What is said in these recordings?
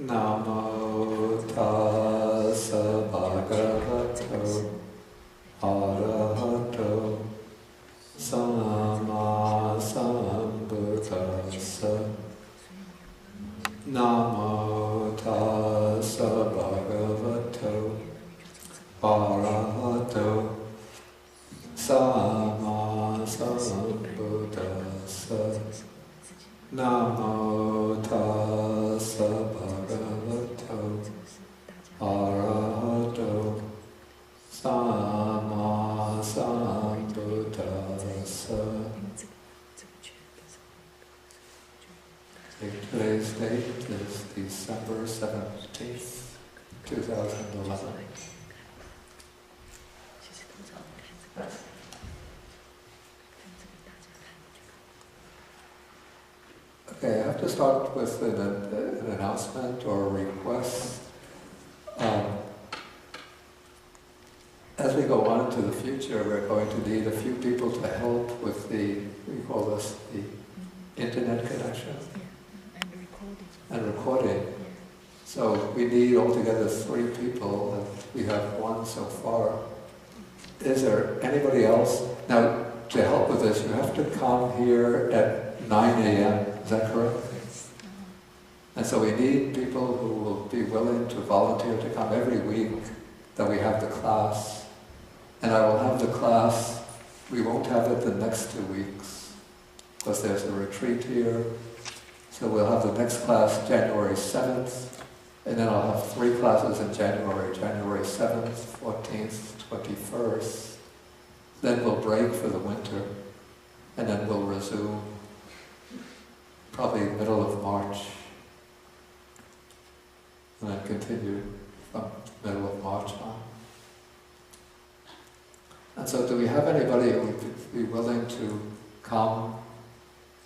Namo tassa bhagavato arahato sama sambuddhassa. Namo tassa bhagavato arahato sama sambuddhassa. Namo tassa bhagavato arahato sama sambuddhassa. Today's date is December 17th, 2011. Okay, I have to start with an announcement or a request. As we go on into the future, we're going to need a few people to help with the, we call this the internet connection and recording. So we need altogether 3 people, and we have 1 so far. Is there anybody else? Now, to help with this, you have to come here at 9 a.m. Is that correct? And so we need people who will be willing to volunteer to come every week that we have the class. And I will have the class, we won't have it the next 2 weeks, because there's a retreat here. So we'll have the next class January 7th, and then I'll have 3 classes in January, January 7th, 14th, 21st. Then we'll break for the winter, and then we'll resume probably middle of March, and then continue from middle of March on. And so do we have anybody who would be willing to come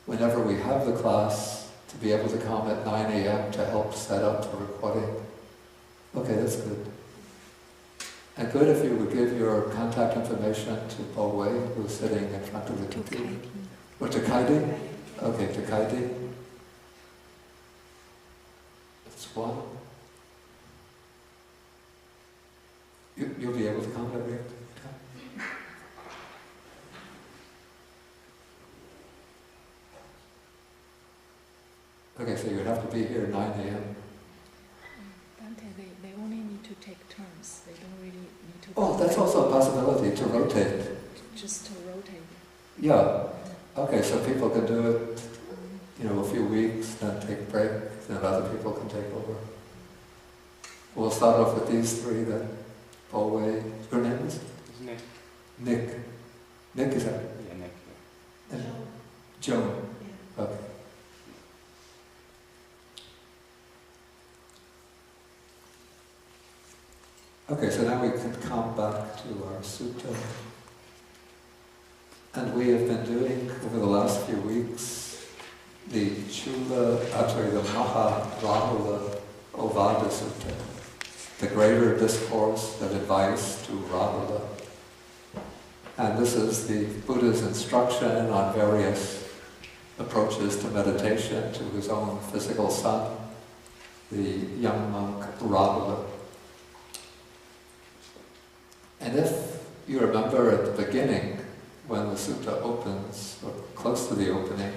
whenever we have the class, to be able to come at 9 a.m. to help set up the recording? Okay, that's good. And good if you would give your contact information to Po Wei, who's sitting in front of the computer. Or to Kaidi? Okay, to Kaidi. That's 1. You'll be able to come every time? Okay, so you'd have to be here at 9 a.m. They only need to take turns. They don't really need to... Oh, that's also a possibility, to rotate. Just to rotate. Yeah. Okay, so people can do it, a few weeks, then take a break, then other people can take over. We'll start off with these 3 then. Po Wei. Your name is? Nick. Nick. Nick, is that? Yeah, Nick. And Joan. Yeah. Okay. Okay, so now we can come back to our sutta. And we have been doing, over the last few weeks, the Maha-Rahulovada Sutta, the greater discourse of advice to Rahula. And this is the Buddha's instruction on various approaches to meditation to his own physical son, the young monk Rahula. And if you remember at the beginning, when the sutta opens, or close to the opening,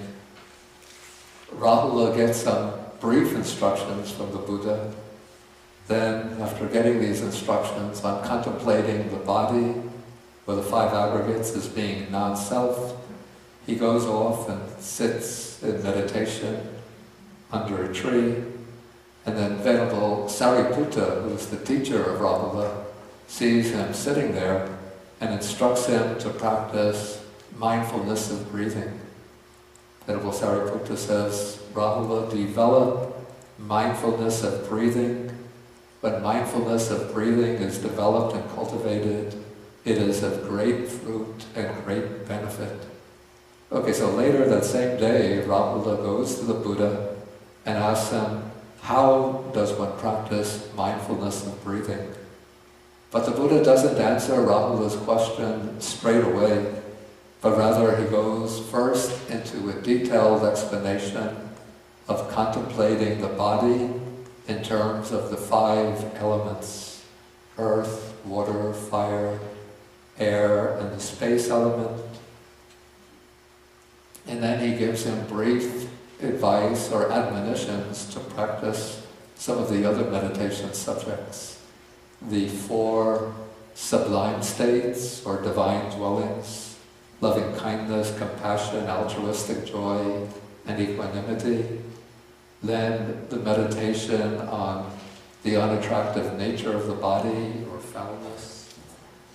Rahula gets some brief instructions from the Buddha. Then, after getting these instructions on contemplating the body, or the 5 aggregates as being non-self, he goes off and sits in meditation under a tree. And then Venerable Sariputta, who's the teacher of Rahula, sees him sitting there and instructs him to practice mindfulness of breathing. Venerable Sariputta says, Rahula, develop mindfulness of breathing. When mindfulness of breathing is developed and cultivated, it is of great fruit and great benefit. Okay, so later that same day, Rahula goes to the Buddha and asks him, how does one practice mindfulness of breathing? But the Buddha doesn't answer Rahula's question straight away, but rather he goes first into a detailed explanation of contemplating the body in terms of the 5 elements: earth, water, fire, air, and the space element. And then he gives him brief advice or admonitions to practice some of the other meditation subjects, the 4 sublime states or divine dwellings: loving kindness, compassion, altruistic joy, and equanimity. Then the meditation on the unattractive nature of the body or foulness,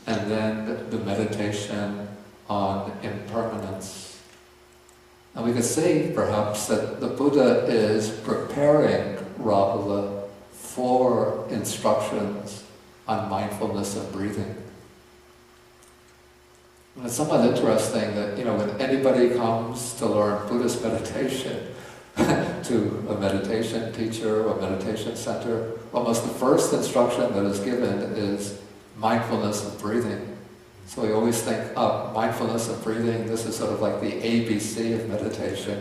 and then the meditation on impermanence. And we could say perhaps that the Buddha is preparing Rahula for instructions on mindfulness and breathing. And it's somewhat interesting that, when anybody comes to learn Buddhist meditation to a meditation teacher or meditation center, almost the first instruction that is given is mindfulness of breathing. So we always think, mindfulness of breathing, this is sort of like the ABC of meditation.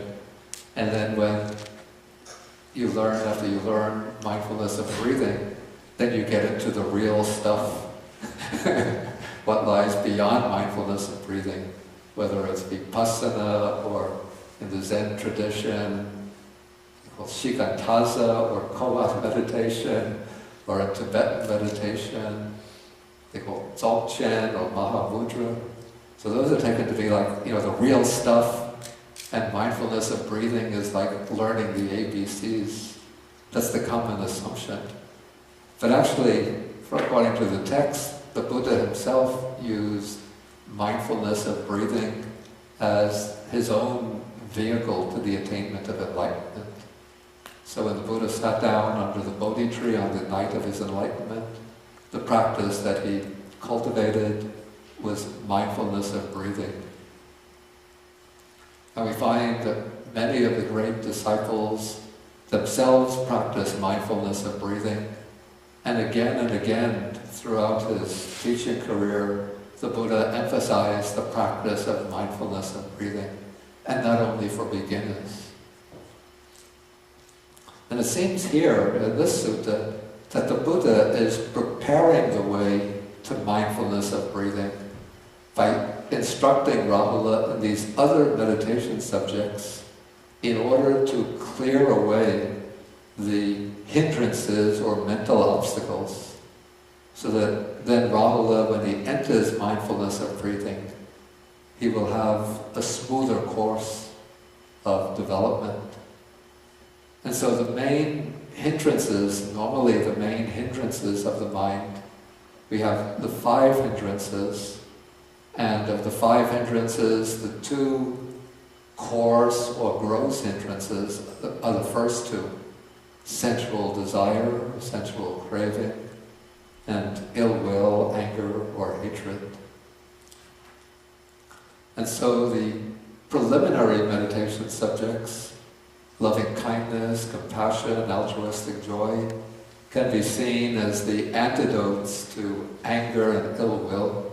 And then when after you learn mindfulness of breathing, then you get into the real stuff, what lies beyond mindfulness of breathing, whether it's vipassana or in the Zen tradition, called shikantaza or koan meditation, or in Tibetan meditation, they call it dzogchen or mahamudra. So those are taken to be like, the real stuff, and mindfulness of breathing is like learning the ABCs. That's the common assumption. But actually, according to the text, the Buddha himself used mindfulness of breathing as his own vehicle to the attainment of enlightenment. So when the Buddha sat down under the Bodhi tree on the night of his enlightenment, the practice that he cultivated was mindfulness of breathing. And we find that many of the great disciples themselves practice mindfulness of breathing. And again throughout his teaching career, the Buddha emphasized the practice of mindfulness of breathing, and not only for beginners. And it seems here in this sutta that the Buddha is preparing the way to mindfulness of breathing by instructing Rahula in these other meditation subjects in order to clear away the hindrances or mental obstacles, so that then Rahula, when he enters mindfulness of breathing, he will have a smoother course of development. And so the main hindrances, normally the main hindrances of the mind, we have the 5 hindrances, and of the 5 hindrances, the 2 coarse or gross hindrances are the first 2. Sensual desire, or sensual craving, and ill will, anger, or hatred. And so the preliminary meditation subjects, loving kindness, compassion, altruistic joy, can be seen as the antidotes to anger and ill will.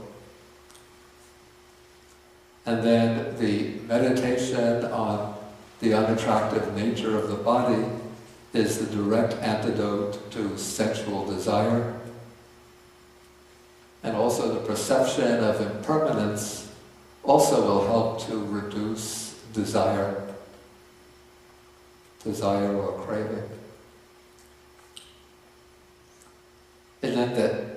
And then the meditation on the unattractive nature of the body is the direct antidote to sensual desire. And also the perception of impermanence also will help to reduce desire or craving. And then the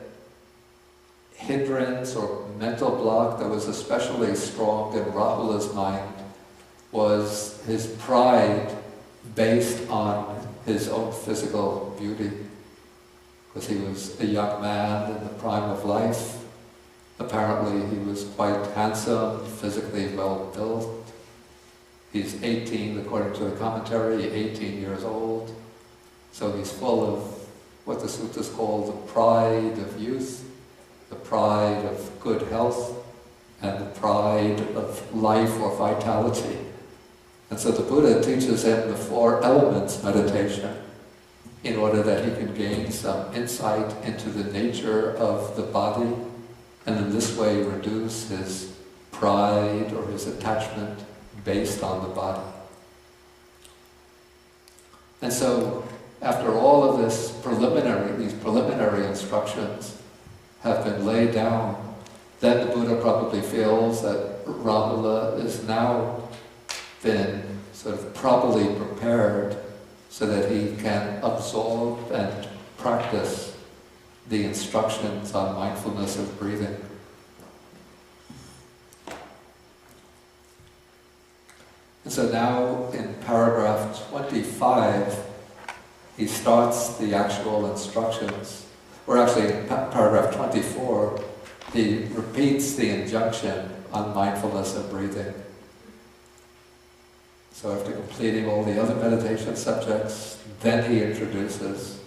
hindrance or mental block that was especially strong in Rahula's mind was his pride based on his own physical beauty. Because he was a young man in the prime of life. Apparently he was quite handsome, physically well built. He's 18, according to the commentary, 18 years old. So he's full of what the suttas call the pride of youth, the pride of good health, and the pride of life or vitality. And so the Buddha teaches him the 4 elements meditation in order that he can gain some insight into the nature of the body, and in this way reduce his pride or his attachment based on the body. And so, after all of these preliminary instructions have been laid down, then the Buddha probably feels that Rahula is now been sort of properly prepared so that he can absorb and practice the instructions on mindfulness of breathing. And so now in paragraph 25, he starts the actual instructions, or actually in paragraph 24, he repeats the injunction on mindfulness of breathing. So after completing all the other meditation subjects, then he introduces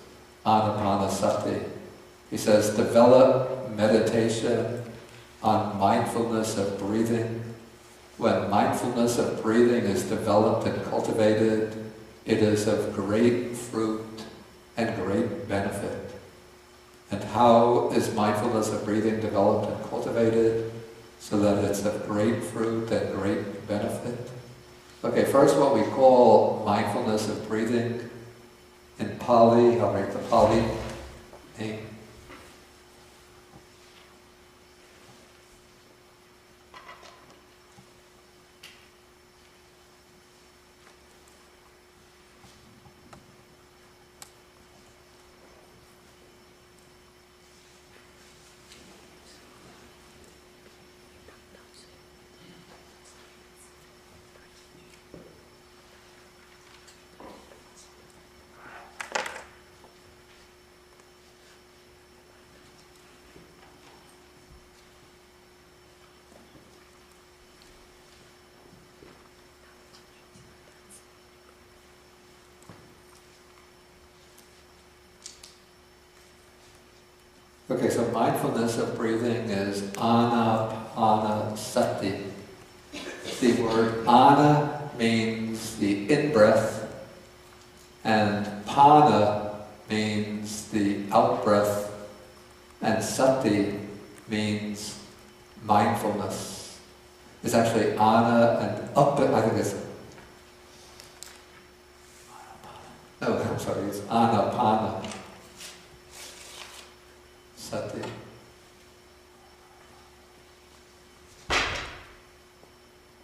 Anapanasati. He says, develop meditation on mindfulness of breathing. When mindfulness of breathing is developed and cultivated, it is of great fruit and great benefit. And how is mindfulness of breathing developed and cultivated so that it's of great fruit and great benefit? Okay, first what we call mindfulness of breathing in Pali, I'll write the Pali name. Okay, so mindfulness of breathing is anapanasati. The word ana means the in-breath, and pana means the out-breath, and sati means mindfulness. It's actually ana and up, I think it's, it's anapana. Sati.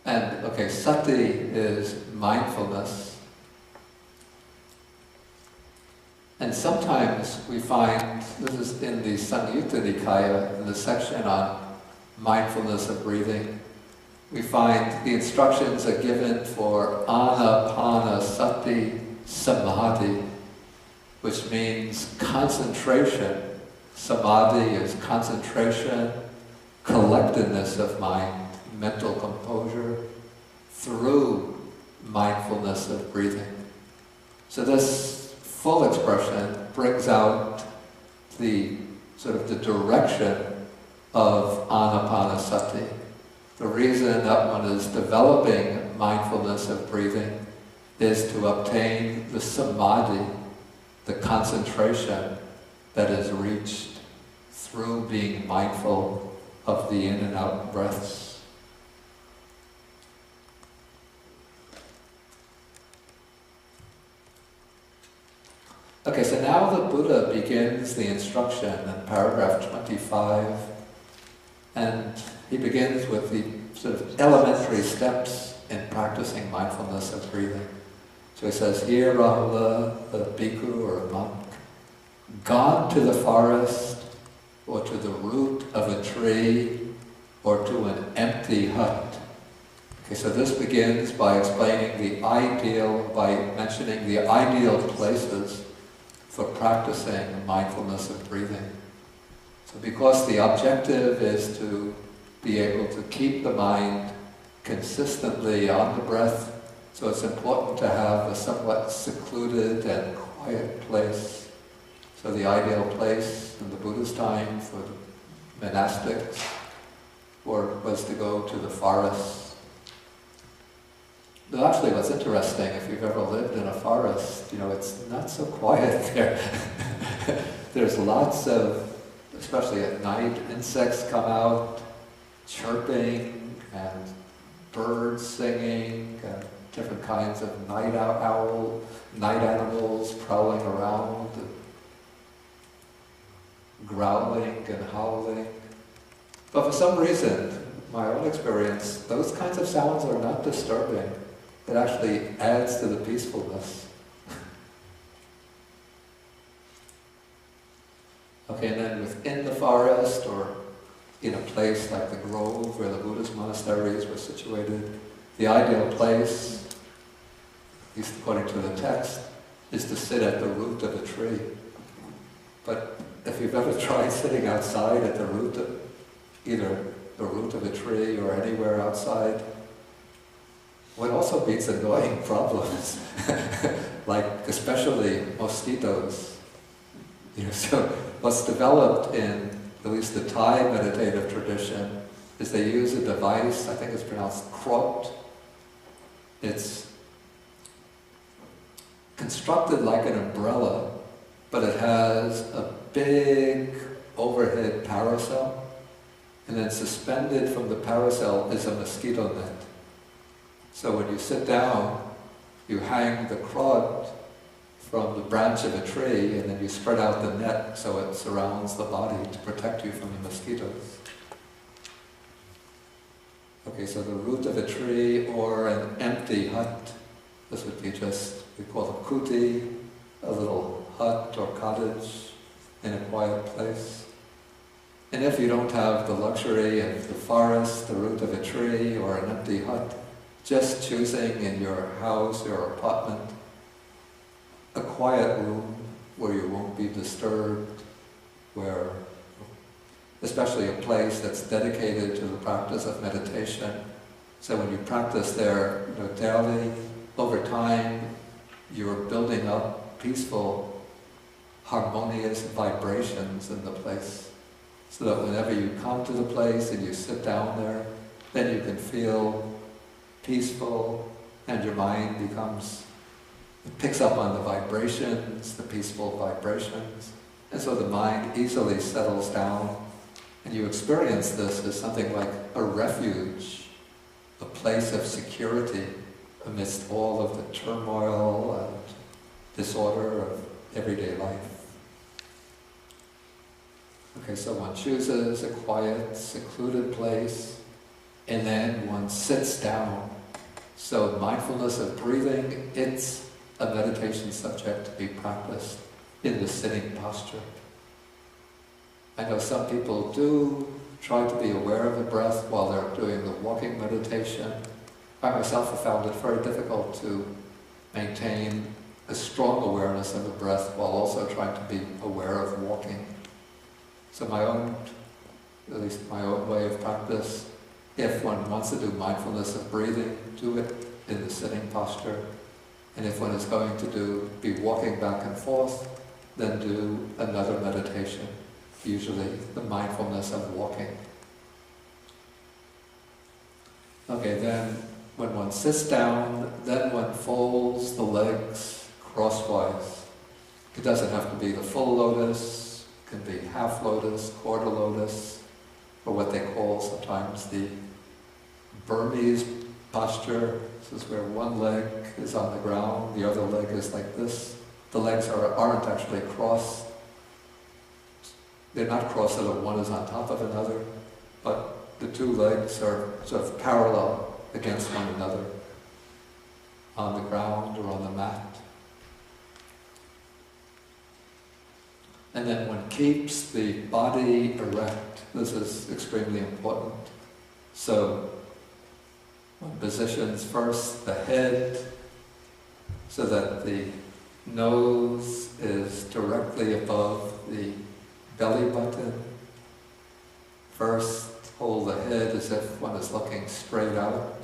And okay, sati is mindfulness. And sometimes we find, this is in the Samyutta Nikaya, in the section on mindfulness of breathing, we find the instructions are given for anapanasati samadhi, which means concentration. Samadhi is concentration, collectedness of mind, mental composure, through mindfulness of breathing. So this full expression brings out the sort of the direction of anapanasati. The reason that one is developing mindfulness of breathing is to obtain the samadhi, the concentration that is reached through being mindful of the in and out breaths. Okay, so now the Buddha begins the instruction in paragraph 25, and he begins with the sort of elementary steps in practicing mindfulness of breathing. So he says, here Rahula, a bhikkhu or a monk, gone to the forest, or to the root of a tree, or to an empty hut. Okay, so this begins by explaining by mentioning the ideal places for practicing mindfulness of breathing. So because the objective is to be able to keep the mind consistently on the breath, so it's important to have a somewhat secluded and quiet place. So the ideal place in the Buddha's time for monastics was to go to the forest. But actually what's interesting, if you've ever lived in a forest, it's not so quiet there. There's lots of, especially at night, insects come out chirping and birds singing and different kinds of night animals prowling around, and growling and howling. But for some reason, my own experience, those kinds of sounds are not disturbing. It actually adds to the peacefulness. Okay, and then within the forest, or in a place like the grove where the Buddhist monasteries were situated, the ideal place, at least according to the text, is to sit at the root of a tree. But if you've ever tried sitting outside at the root of either the root of a tree or anywhere outside, what also meets annoying problems, like especially mosquitoes. So what's developed in at least the Thai meditative tradition is they use a device, I think it's pronounced krot. It's constructed like an umbrella, but it has a big overhead parasol, and then suspended from the parasol is a mosquito net. So when you sit down, you hang the krot from the branch of a tree, and then you spread out the net so it surrounds the body to protect you from the mosquitoes. Okay, so the root of a tree or an empty hut. This would be just, we call it kuti, a little hut or cottage in a quiet place. And if you don't have the luxury of the forest, the root of a tree, or an empty hut, just choosing in your house or apartment a quiet room where you won't be disturbed, where, especially a place that's dedicated to the practice of meditation. So when you practice there, daily, over time, you're building up peaceful, harmonious vibrations in the place, so that whenever you come to the place and you sit down there, then you can feel peaceful, and your mind picks up on the vibrations, the peaceful vibrations, and so the mind easily settles down, and you experience this as something like a refuge, a place of security amidst all of the turmoil and disorder of everyday life. Okay, so one chooses a quiet, secluded place, and then one sits down. So mindfulness of breathing, it's a meditation subject to be practiced in the sitting posture. I know some people do try to be aware of the breath while they're doing the walking meditation. I myself have found it very difficult to maintain a strong awareness of the breath while also trying to be aware of walking. So at least my own way of practice, if one wants to do mindfulness of breathing, do it in the sitting posture. And if one is going to be walking back and forth, then do another meditation, usually the mindfulness of walking. Okay, then when one sits down, then one folds the legs crosswise. It doesn't have to be the full lotus, it can be half lotus, quarter lotus, or what they call sometimes the Burmese posture. This is where one leg is on the ground, the other leg is like this. The legs aren't actually crossed. They're not crossed so that one is on top of another, but the two legs are sort of parallel against one another on the ground or on the mat. And then one keeps the body erect. This is extremely important. So one positions first the head so that the nose is directly above the belly button. First, hold the head as if one is looking straight out.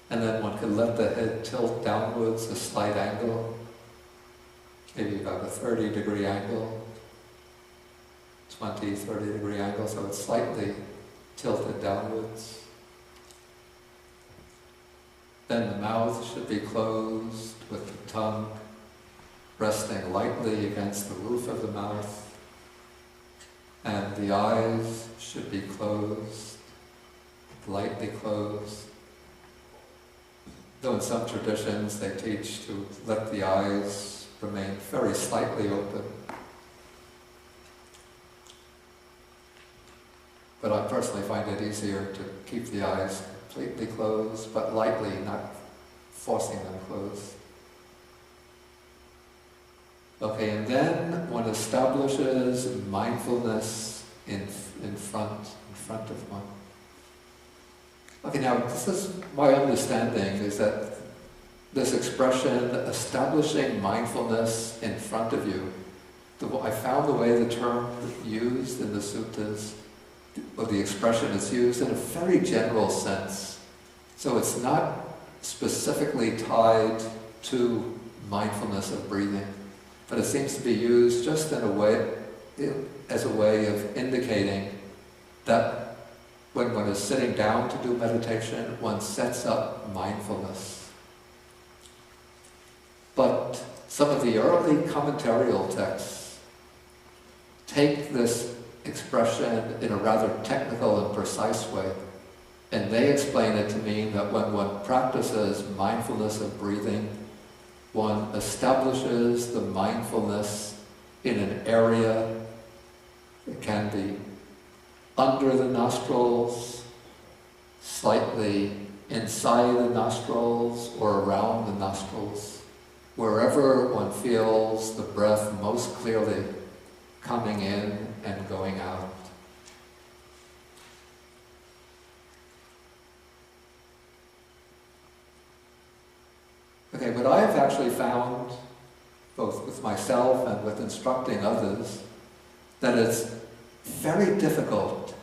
And then one can let the head tilt downwards a slight angle, maybe about a 30-degree angle, 20, 30-degree angle, so it's slightly tilted downwards. Then the mouth should be closed with the tongue resting lightly against the roof of the mouth. And the eyes should be closed, lightly closed. though in some traditions they teach to let the eyes remain very slightly open. But I personally find it easier to keep the eyes completely closed, but lightly, not forcing them closed. Okay, and then one establishes mindfulness in front of one. Okay, now this is my understanding, is that this expression, establishing mindfulness in front of you, I found the way the term used in the suttas, or the expression is used in a very general sense. So it's not specifically tied to mindfulness of breathing, but it seems to be used just in a way, as a way of indicating that when one is sitting down to do meditation, one sets up mindfulness. But some of the early commentarial texts take this expression in a rather technical and precise way, and they explain it to mean that when one practices mindfulness of breathing, one establishes the mindfulness in an area. It can be under the nostrils, slightly inside the nostrils, or around the nostrils, wherever one feels the breath most clearly coming in and going out. Okay, but I have actually found, both with myself and with instructing others, that it's very difficult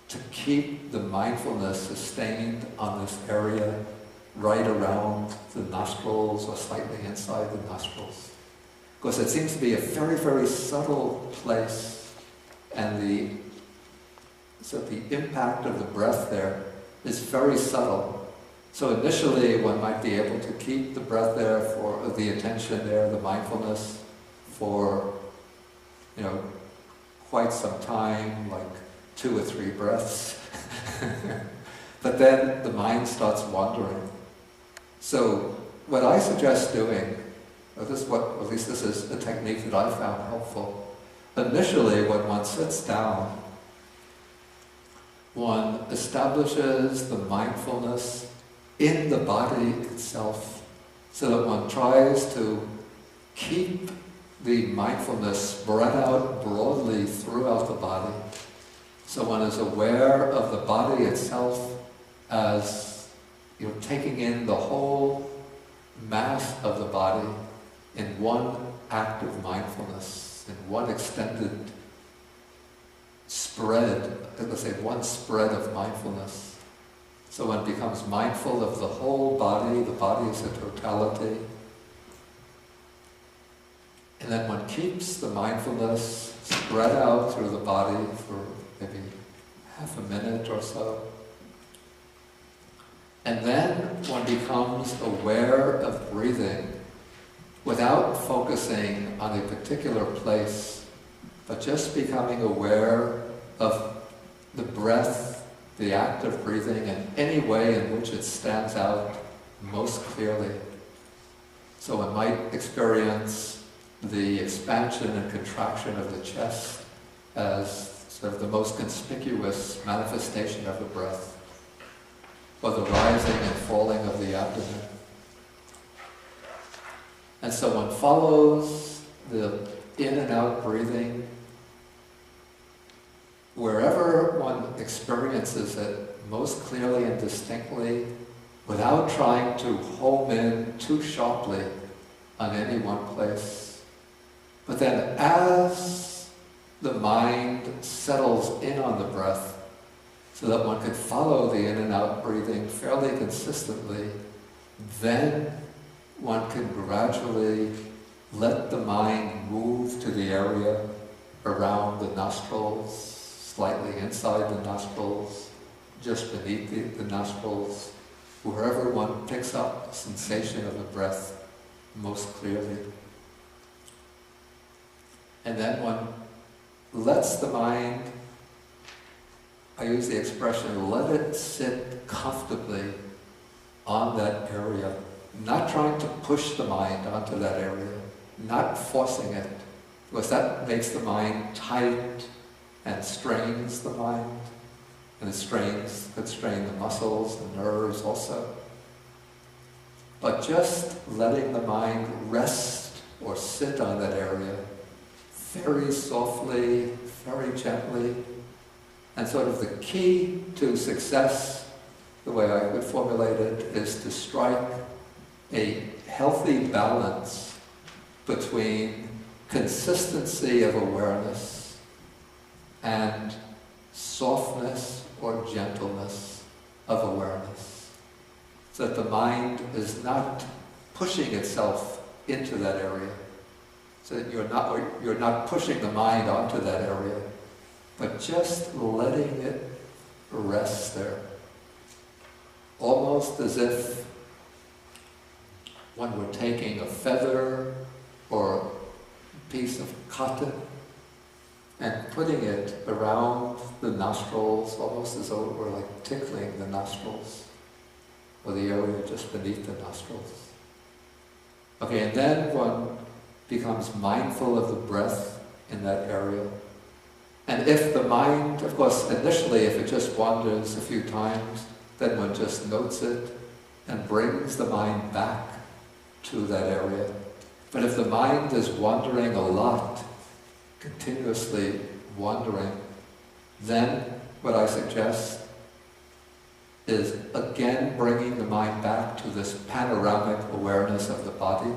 to keep the mindfulness sustained on this area right around the nostrils or slightly inside the nostrils. Because it seems to be a very, very subtle place, and the impact of the breath there is very subtle. So initially one might be able to keep the breath there, for the attention there, the mindfulness, for quite some time, like 2 or 3 breaths. But then the mind starts wandering. So what I suggest doing, at least this is a technique that I found helpful. Initially, when one sits down, one establishes the mindfulness in the body itself, so that one tries to keep the mindfulness spread out broadly throughout the body. So one is aware of the body itself as taking in the whole mass of the body in one act of mindfulness, in one extended spread, let's say one spread of mindfulness. So one becomes mindful of the whole body, the body is a totality. And then one keeps the mindfulness spread out through the body for maybe half a minute or so. And then one becomes aware of breathing without focusing on a particular place, but just becoming aware of the breath, the act of breathing, and any way in which it stands out most clearly. So one might experience the expansion and contraction of the chest as sort of the most conspicuous manifestation of the breath, or the rising and falling of the abdomen. And so one follows the in and out breathing wherever one experiences it most clearly and distinctly, without trying to home in too sharply on any one place. But then as the mind settles in on the breath, so that one could follow the in and out breathing fairly consistently, then one can gradually let the mind move to the area around the nostrils, slightly inside the nostrils, just beneath the nostrils, wherever one picks up the sensation of the breath most clearly. And then one lets the mind, I use the expression, let it sit comfortably on that area, not trying to push the mind onto that area, not forcing it, because that makes the mind tight and strains the mind, and it could strain the muscles, the nerves also. But just letting the mind rest or sit on that area very softly, very gently, and sort of the key to success, the way I would formulate it, is to strike a healthy balance between consistency of awareness and softness or gentleness of awareness. So that the mind is not pushing itself into that area. So that you're not pushing the mind onto that area, but just letting it rest there. Almost as if one were taking a feather or a piece of cotton and putting it around the nostrils, almost as though it were like tickling the nostrils, or the area just beneath the nostrils. Okay, and then one becomes mindful of the breath in that area. And if the mind, of course, initially, if it just wanders a few times, then one just notes it and brings the mind back to that area. But if the mind is wandering a lot, continuously wandering, then what I suggest is again bringing the mind back to this panoramic awareness of the body,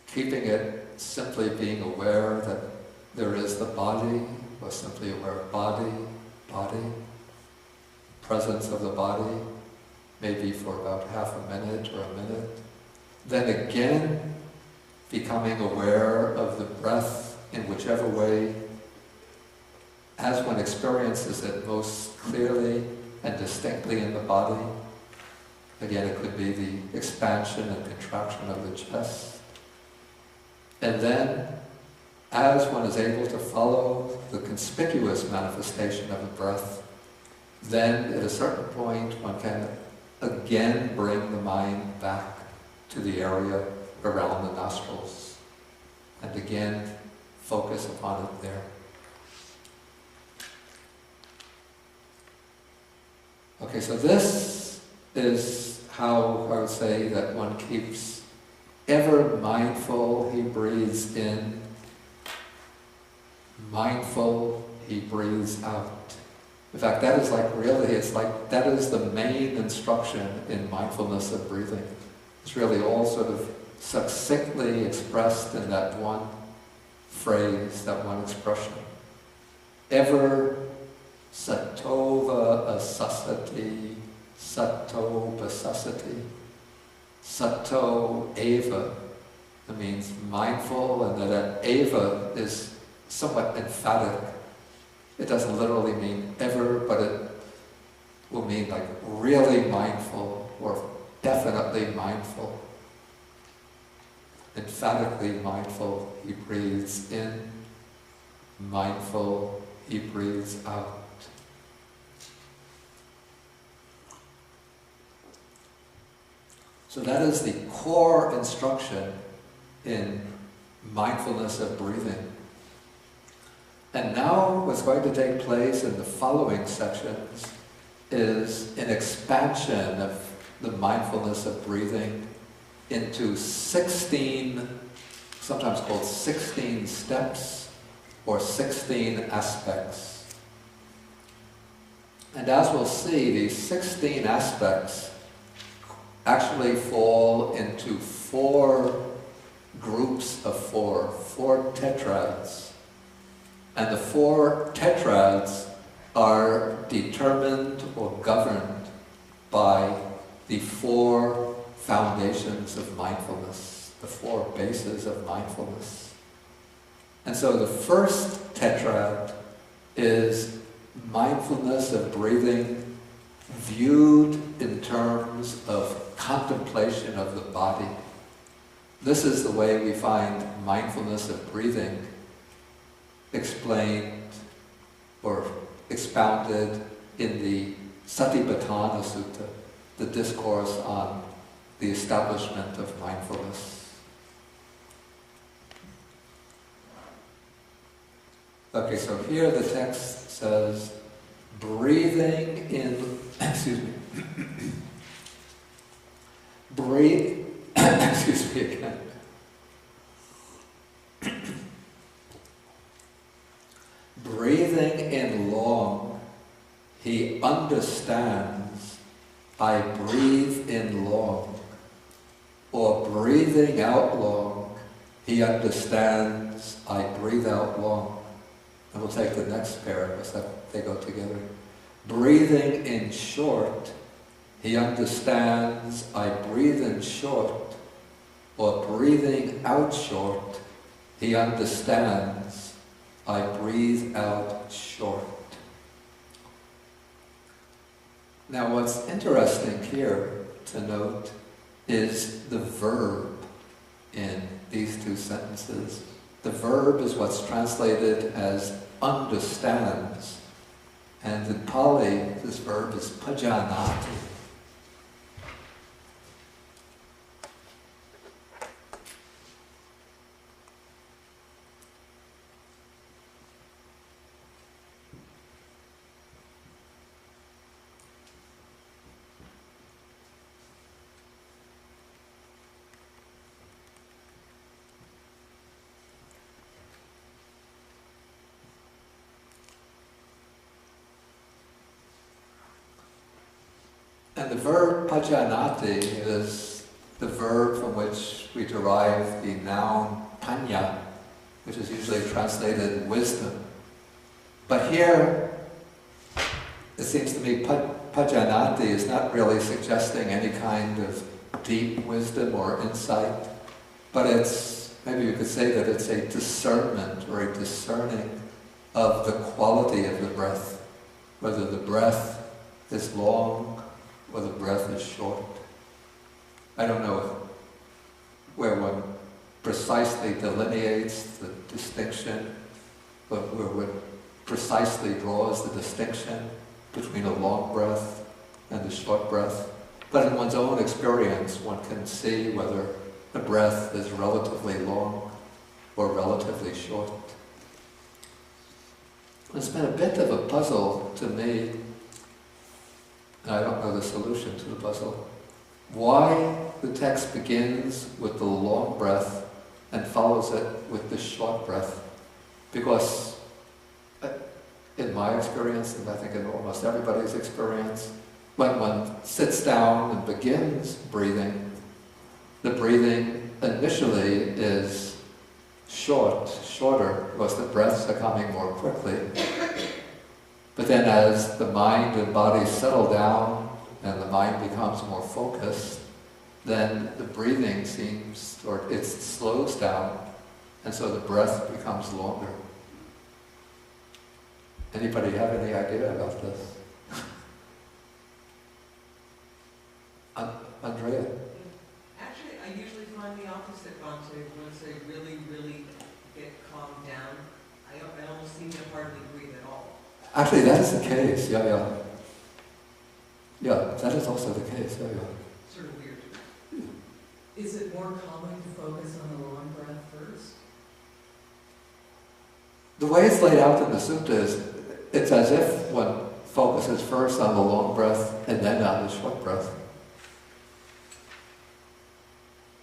keeping it simply being aware that there is the body, or simply aware of body, presence of the body, maybe for about half a minute or a minute. Then again, becoming aware of the breath in whichever way, as one experiences it most clearly and distinctly in the body. Again, it could be the expansion and contraction of the chest. And then, as one is able to follow the conspicuous manifestation of the breath, then at a certain point one can again bring the mind back to the area around the nostrils and again focus upon it there. Okay, so this is how I would say that one keeps ever mindful. He breathes in, mindful, he breathes out. In fact, that is like really, it's like that is the main instruction in mindfulness of breathing. It's really all sort of succinctly expressed in that one phrase, that one expression. Ever satova asasati, sato basasati. Sato eva, that means mindful, and that eva is somewhat emphatic. It doesn't literally mean ever, but it will mean like really mindful or definitely mindful. Emphatically mindful, he breathes in. Mindful, he breathes out. So that is the core instruction in mindfulness of breathing. And now what's going to take place in the following sections is an expansion of the mindfulness of breathing into 16, sometimes called 16 steps or 16 aspects. And as we'll see, these 16 aspects actually fall into 4 groups of 4 tetrads. And the 4 tetrads are determined or governed by the 4 foundations of mindfulness, the 4 bases of mindfulness. And so the first tetrad is mindfulness of breathing viewed in terms of contemplation of the body. This is the way we find mindfulness of breathing explained or expounded in the Satipatthana Sutta, the discourse on the establishment of mindfulness. Okay, so here the text says, breathing in, excuse me, breathe, excuse me again. Breathing in long, he understands, I breathe in long. Or breathing out long, he understands, I breathe out long. And we'll take the next pair because they go together. Breathing in short, he understands, I breathe in short. Or breathing out short, he understands, I breathe out short. Now what's interesting here to note is the verb in these two sentences. The verb is what's translated as understands. And in Pali, this verb is pajanati. And the verb pajanati is the verb from which we derive the noun panya, which is usually translated wisdom. But here, it seems to me pajanati is not really suggesting any kind of deep wisdom or insight, but it's, maybe you could say that it's a discernment or a discerning of the quality of the breath, whether the breath is long or the breath is short. I don't know where one precisely delineates the distinction, but where one precisely draws the distinction between a long breath and a short breath. But in one's own experience, one can see whether the breath is relatively long or relatively short. It's been a bit of a puzzle to me, and I don't know the solution to the puzzle, why the text begins with the long breath and follows it with the short breath. Because in my experience, and I think in almost everybody's experience, when one sits down and begins breathing, the breathing initially is shorter, because the breaths are coming more quickly. But then as the mind and body settle down and the mind becomes more focused, then the breathing seems, or it slows down, and so the breath becomes longer. Anybody have any idea about this? Andrea? Actually, I usually find the opposite, Bhante. Once I really, really get calmed down, I almost seem to hardly breathe at all. Actually, that is the case, yeah. Yeah, that is also the case, yeah. Sort of weird. Is it more common to focus on the long breath first? The way it's laid out in the sutta is, it's as if one focuses first on the long breath and then on the short breath.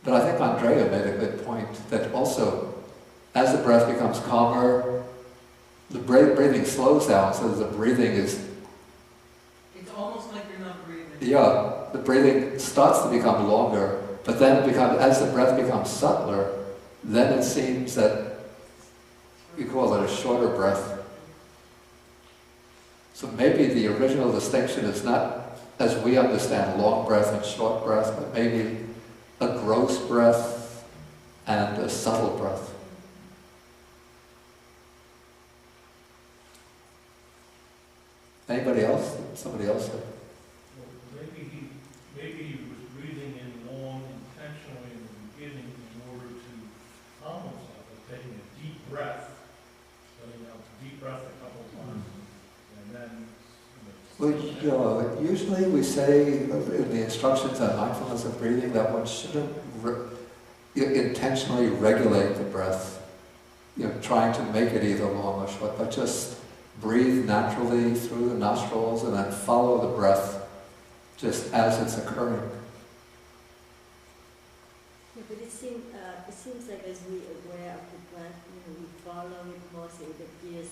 But I think Andrea made a good point that also, as the breath becomes calmer, the breathing slows down, so the breathing is... It's almost like you're not breathing. Yeah, the breathing starts to become longer, but then as the breath becomes subtler, then it seems that we call it a shorter breath. So maybe the original distinction is not, as we understand, long breath and short breath, but maybe a gross breath and a subtle breath. Anybody else? Somebody else said? Well, maybe he was breathing in long intentionally in the beginning in order to calm himself, by taking a deep breath, letting out a deep breath a couple of times, and then Well, usually we say in the instructions on mindfulness of breathing that one shouldn't intentionally regulate the breath, trying to make it either long or short, but just breathe naturally through the nostrils and then follow the breath just as it's occurring. Yeah, but it seems like as we are aware of the breath, we follow it more, so it appears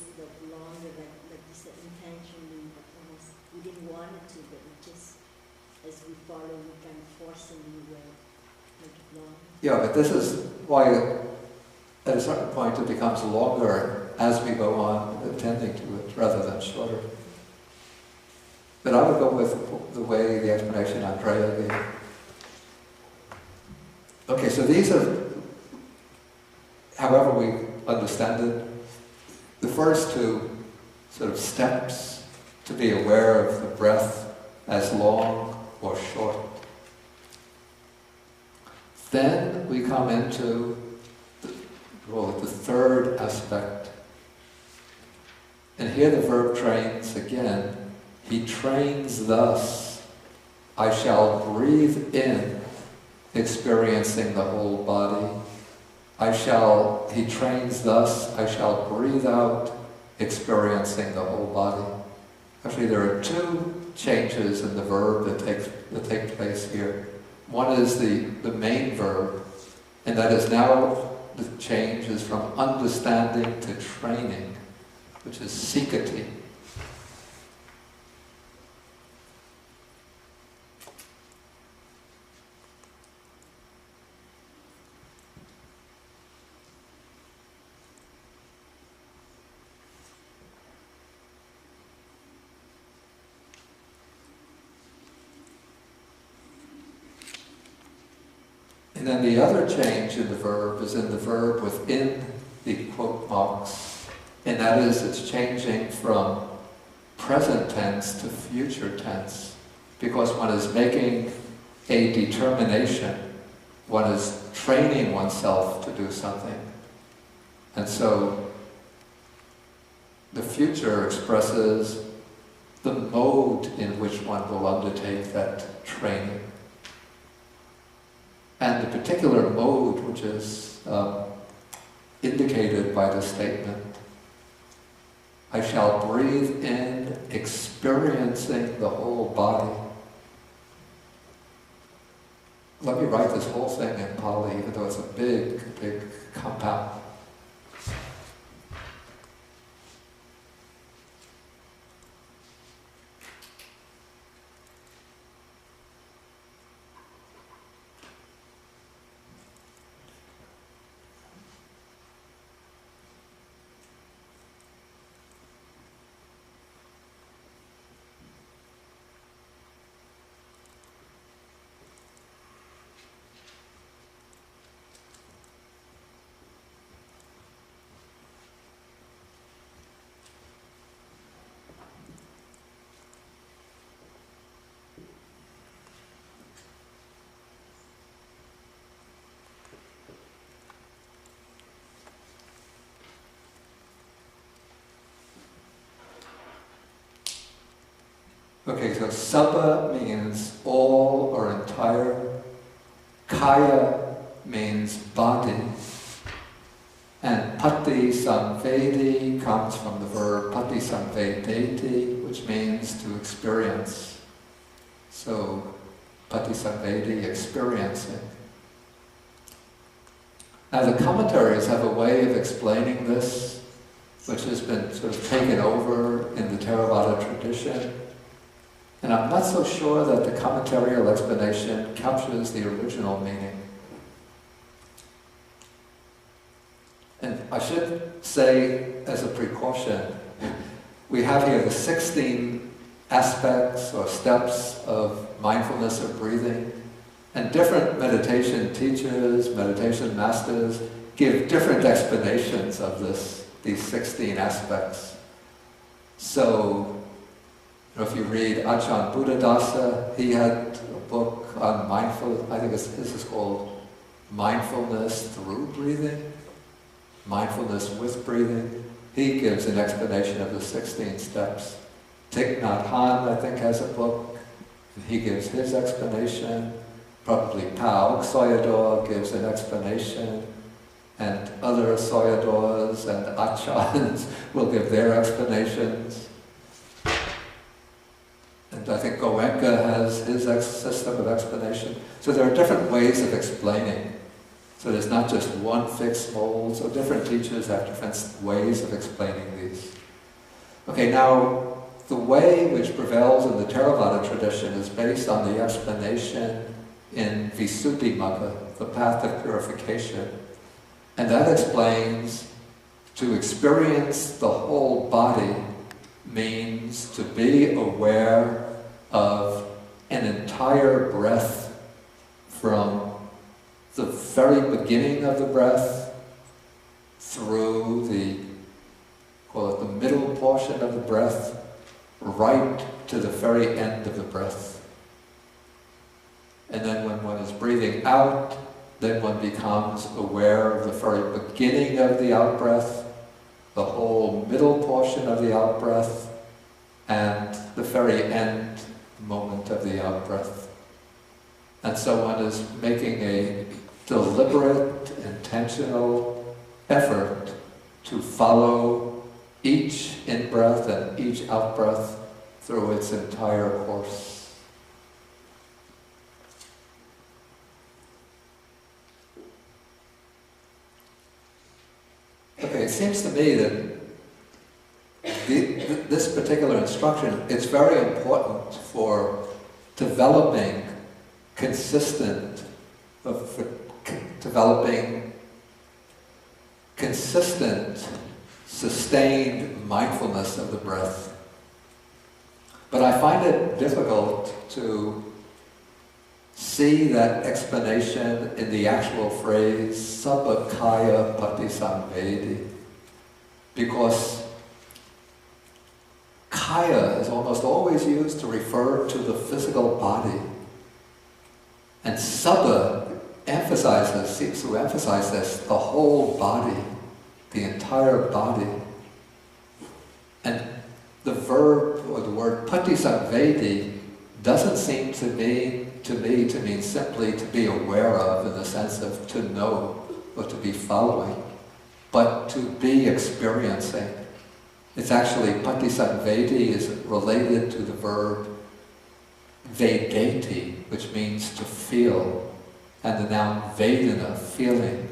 longer, like you said, intentionally, but almost we didn't want it to, but it just, as we follow, we kind of forcingly will make it longer. Yeah, but this is why at a certain point it becomes longer as we go on attending to it rather than shorter. But I would go with the way the explanation Andrea gave. Okay, so these are, however we understand it, the first two sort of steps to be aware of the breath as long or short. Then we come into the third aspect. And here the verb trains again. He trains thus, I shall breathe in, experiencing the whole body. He trains thus, I shall breathe out, experiencing the whole body. Actually, there are two changes in the verb that take place here. One is the main verb, and that is now the change is from understanding to training, which is sikati. And then the other change in the verb is in the verb within the quote marks, and that is it's changing from present tense to future tense, because one is making a determination, one is training oneself to do something. And so the future expresses the mode in which one will undertake that training. And the particular mode which is indicated by the statement, I shall breathe in, experiencing the whole body. Let me write this whole thing in Pali, even though it's a big, big compound. Okay, so sabba means all or entire, kaya means body, and pati samvedi comes from the verb pati samvedeti, which means to experience. So, pati samvedi, experiencing. Now the commentaries have a way of explaining this, which has been sort of taken over in the Theravada tradition. And I'm not so sure that the commentarial explanation captures the original meaning. And I should say, as a precaution, we have here the 16 aspects or steps of mindfulness of breathing, and different meditation teachers, meditation masters, give different explanations of these 16 aspects. So, if you read Ajahn Buddhadasa, he had a book on mindfulness, I think this is called Mindfulness Through Breathing, Mindfulness with Breathing. He gives an explanation of the 16 steps. Thich Nhat Hanh, I think, has a book. He gives his explanation. Probably Pao Sayadaw gives an explanation. And other Sayadaws and Acharyas will give their explanations. And I think Goenka has his system of explanation. So there are different ways of explaining. So there's not just one fixed mold, so different teachers have different ways of explaining these. Okay, now the way which prevails in the Theravada tradition is based on the explanation in Visuddhimagga, the path of purification. And that explains to experience the whole body means to be aware of an entire breath from the very beginning of the breath through call it the middle portion of the breath, right to the very end of the breath. And then when one is breathing out, then one becomes aware of the very beginning of the out-breath, the whole middle portion of the out-breath, and the very end moment of the out-breath. And so one is making a deliberate, intentional effort to follow each in-breath and each out-breath through its entire course. Okay, it seems to me that this particular instruction is very important for developing consistent, sustained mindfulness of the breath. But I find it difficult to see that explanation in the actual phrase sabakaya patisamvedi, because kaya is almost always used to refer to the physical body, and sabba seems to emphasize this, the whole body, the entire body. And the verb or the word patisamvedi doesn't seem to me to mean simply to be aware of in the sense of to know or to be following, but to be experiencing. It's actually, patisamvedi is related to the verb vedeti, which means to feel, and the noun vedana, feeling.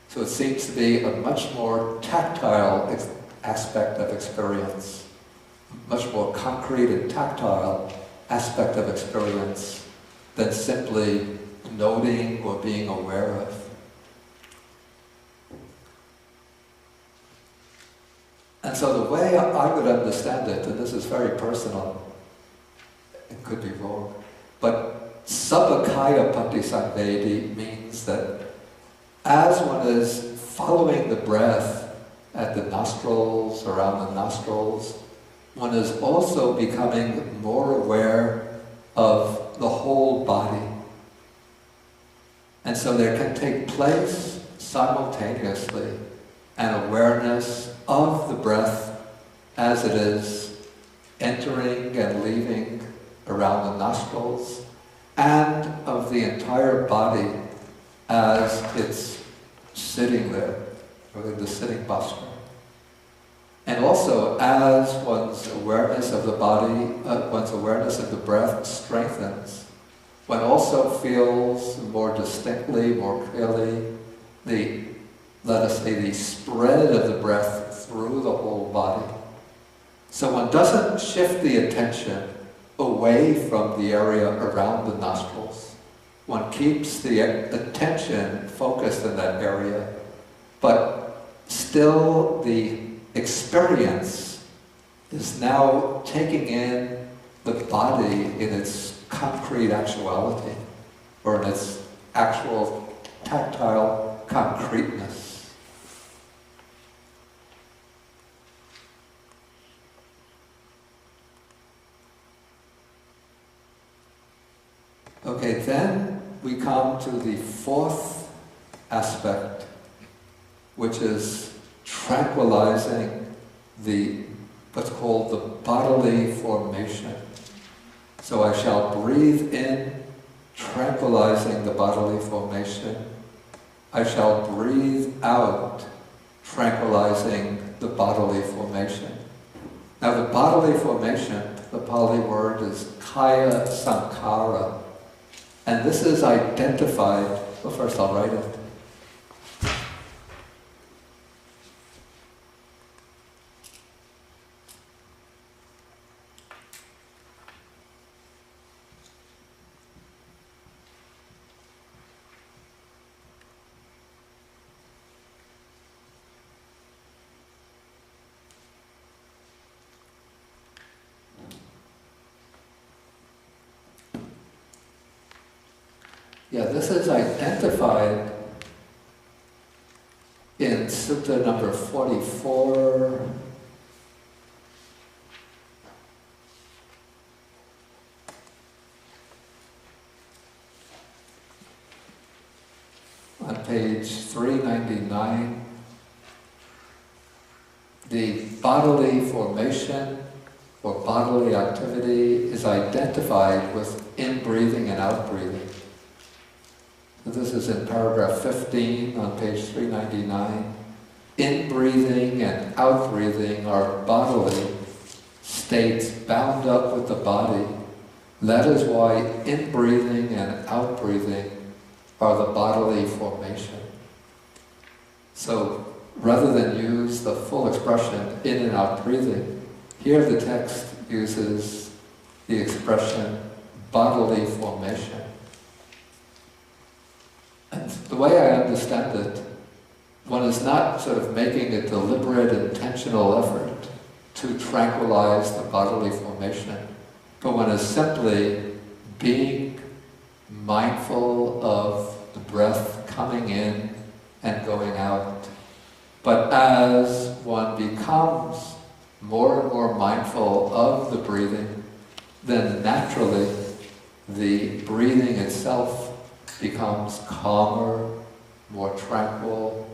So it seems to be a much more tactile aspect of experience, much more concrete and tactile aspect of experience than simply noting or being aware of. And so the way I would understand it, and this is very personal, it could be wrong, but sabakaya patisamvedi means that as one is following the breath at the nostrils, around the nostrils, one is also becoming more aware of the whole body. And so there can take place simultaneously an awareness of the breath as it is entering and leaving around the nostrils, and of the entire body as it's sitting there, or in the sitting posture. And also, as one's awareness of the body, one's awareness of the breath strengthens, one also feels more distinctly, more clearly, let us say, the spread of the breath through the whole body. So one doesn't shift the attention away from the area around the nostrils. One keeps the attention focused in that area, but still the experience is now taking in the body in its concrete actuality, or in its actual tactile concreteness. Okay, then we come to the fourth aspect, which is tranquilizing the what's called the bodily formation. So I shall breathe in, tranquilizing the bodily formation. I shall breathe out, tranquilizing the bodily formation. Now the bodily formation, the Pali word is kaya sankhara. And this is identified, well first I'll write it. Yeah, this is identified in Sutta number 44. On page 399, the bodily formation or bodily activity is identified with in-breathing and out-breathing. This is in paragraph 15 on page 399. In-breathing and out-breathing are bodily states bound up with the body. That is why in-breathing and out-breathing are the bodily formation. So rather than use the full expression in and out breathing, here the text uses the expression bodily formation. And the way I understand it, one is not sort of making a deliberate, intentional effort to tranquilize the bodily formation, but one is simply being mindful of the breath coming in and going out. But as one becomes more and more mindful of the breathing, then naturally the breathing itself becomes calmer, more tranquil,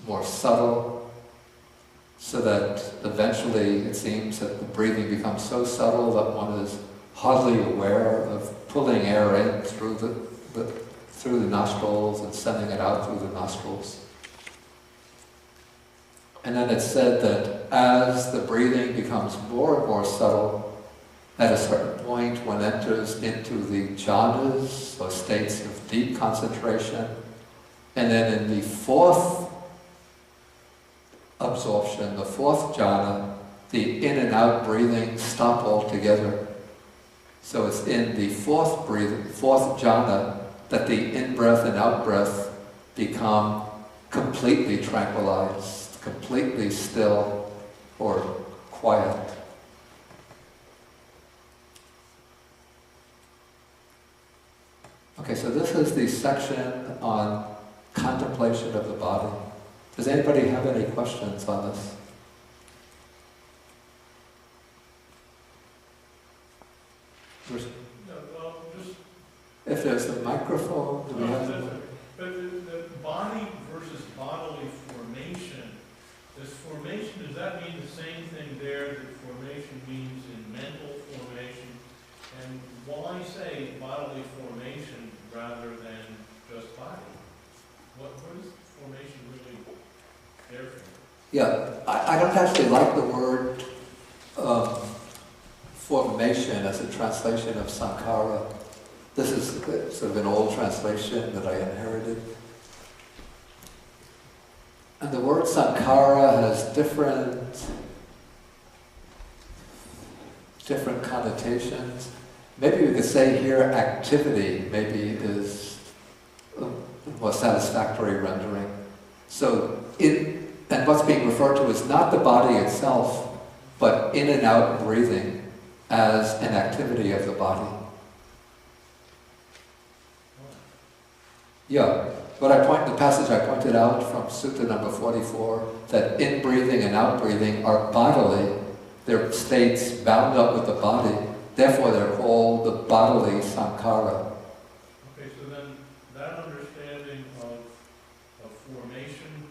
more subtle, so that eventually it seems that the breathing becomes so subtle that one is hardly aware of pulling air in through the nostrils and sending it out through the nostrils. And then it's said that as the breathing becomes more and more subtle, at a certain point one enters into the jhanas, or states of deep concentration, and then in the fourth absorption, the fourth jhana, the in and out breathing stop altogether. So it's in the fourth jhana that the in-breath and out-breath become completely tranquilized, completely still or quiet. Okay, so this is the section on contemplation of the body. Does anybody have any questions on this? If there's a microphone, do we have the... But the body versus bodily formation, does formation, does that mean the same thing there that formation means in mental formation? And why say bodily formation rather than just body? What is formation really there for? Yeah, I don't actually like the word formation as a translation of sankhara. This is sort of an old translation that I inherited. And the word sankhara has different connotations. Maybe we could say here activity maybe is a more satisfactory rendering. So and what's being referred to is not the body itself, but in and out breathing as an activity of the body. Yeah, the passage I pointed out from Sutta number 44, that in-breathing and out-breathing are bodily, they're states bound up with the body, therefore they're called the bodily sankhara. Okay, so then that understanding of formation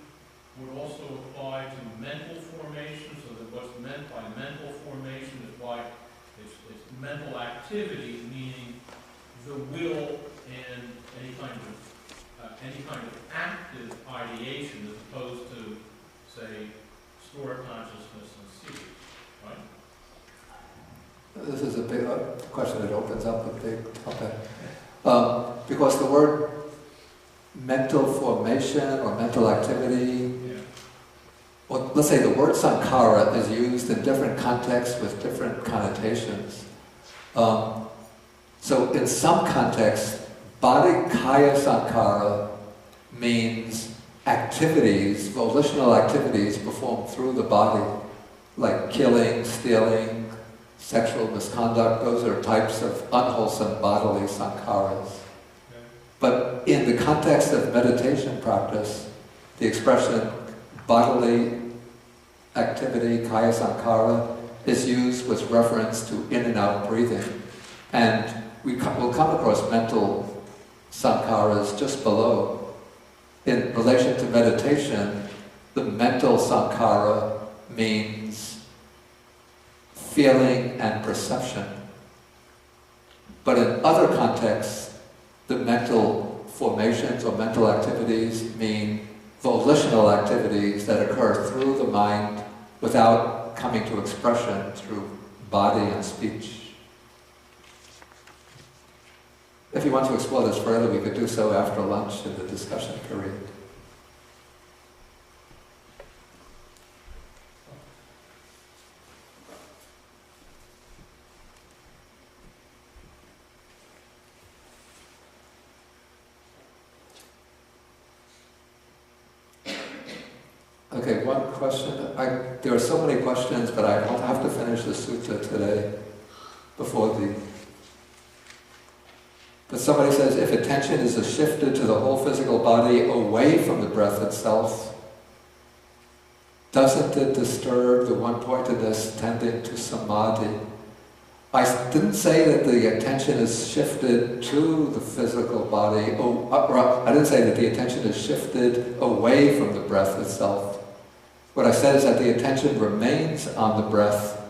would also apply to mental formation mental activity, meaning the will and any kind of active ideation as opposed to, say, store consciousness and see, right? This is a big question that opens up a big topic. Because the word mental formation or mental activity, or let's say the word sankhara is used in different contexts with different connotations. So in some contexts, bodhi-kaya sankhara means activities, volitional activities performed through the body, like killing, stealing, sexual misconduct. Those are types of unwholesome bodily sankharas. But in the context of meditation practice, the expression bodily activity, kaya sankhara, is used with reference to in and out breathing. And we'll come across mental sankharas just below. In relation to meditation, the mental sankhara means feeling and perception. But in other contexts, the mental formations or mental activities mean volitional activities that occur through the mind without coming to expression through body and speech. If you want to explore this further, we could do so after lunch in the discussion period. Okay, one question. There are so many questions, but I won't have to finish the sutta today before the... But somebody says, if attention is shifted to the whole physical body away from the breath itself, doesn't it disturb the one-pointedness tending to samadhi? I didn't say that the attention is shifted to the physical body. I didn't say that the attention is shifted away from the breath itself. What I said is that the attention remains on the breath